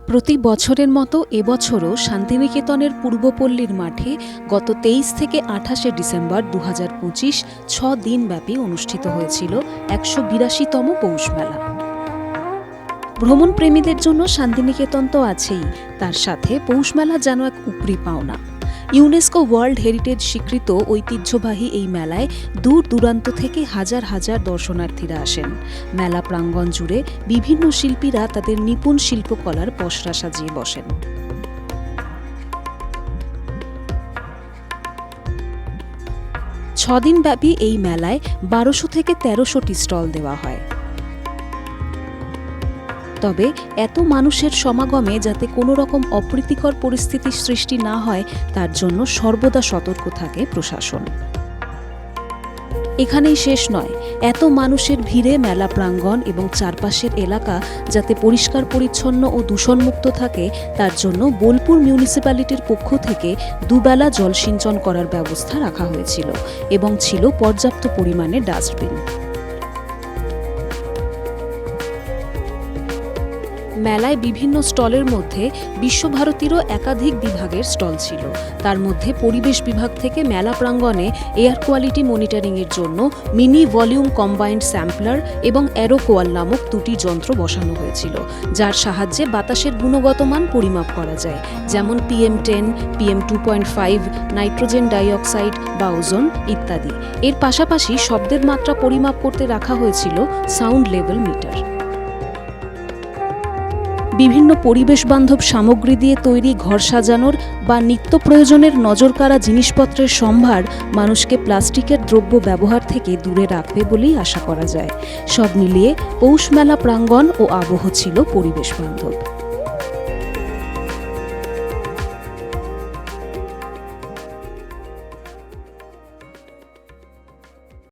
প্রতি বছরের মতো এবছরও শান্তিনিকেতনের পূর্বপল্লীর মাঠে গত ২৩ থেকে ২৮শে ডিসেম্বর ২০২৫ দিনব্যাপী অনুষ্ঠিত হয়েছিল ১৮২তম পৌষ মেলা। ভ্রমণপ্রেমীদের জন্য শান্তিনিকেতন তো আছেই, তার সাথে পৌষ মেলা যেন এক উপরি পাওনা। ইউনেস্কো ওয়ার্ল্ড হেরিটেজ স্বীকৃত ঐতিহ্যবাহী এই মেলায় দূর দূরান্ত থেকে হাজার হাজার দর্শনার্থীরা আসেন। মেলা প্রাঙ্গণ জুড়ে বিভিন্ন শিল্পীরা তাদের নিপুণ শিল্পকলার পসরা সাজিয়ে বসেন। ছদিনব্যাপী এই মেলায় ১২০০ থেকে ১৩০০টি স্টল দেওয়া হয়। তবে এত মানুষের সমাগমে যাতে কোনো রকম অপ্রীতিকর পরিস্থিতির সৃষ্টি না হয় তার জন্য সর্বদা সতর্ক থাকে প্রশাসন। এখানেই শেষ নয়, এত মানুষের ভিড়ে মেলা প্রাঙ্গণ এবং চারপাশের এলাকা যাতে পরিষ্কার পরিচ্ছন্ন ও দূষণমুক্ত থাকে তার জন্য বোলপুর মিউনিসিপ্যালিটির পক্ষ থেকে দুবেলা জলসিঞ্চন করার ব্যবস্থা রাখা হয়েছিল এবং ছিল পর্যাপ্ত পরিমাণে ডাস্টবিন। মেলায় বিভিন্ন স্টলের মধ্যে বিশ্বভারতীরও একাধিক বিভাগের স্টল ছিল। তার মধ্যে পরিবেশ বিভাগ থেকে মেলা প্রাঙ্গণে এয়ার কোয়ালিটি মনিটরিংয়ের জন্য মিনি ভলিউম কম্বাইন্ড স্যাম্পলার এবং অ্যারোকোয়াল নামক দুটি যন্ত্র বসানো হয়েছিল, যার সাহায্যে বাতাসের গুণগত মান পরিমাপ করা যায়, যেমন PM10, PM2.5, নাইট্রোজেন ডাইঅক্সাইড বা ওজোন ইত্যাদি। এর পাশাপাশি শব্দের মাত্রা পরিমাপ করতে রাখা হয়েছিল সাউন্ড লেভেল মিটার। বিভিন্ন পরিবেশ বান্ধব সামগ্রী দিয়ে তৈরি ঘর সাজানোর বা নিত্য প্রয়োজনের নজরকাড়া জিনিসপত্রের সম্ভার মানুষকে প্লাস্টিকের দ্রব্য ব্যবহার থেকে দূরে রাখবে বলেই আশা করা যায়। সব মিলিয়ে পৌষ মেলা প্রাঙ্গণ ও আবহ ছিল পরিবেশ বান্ধব।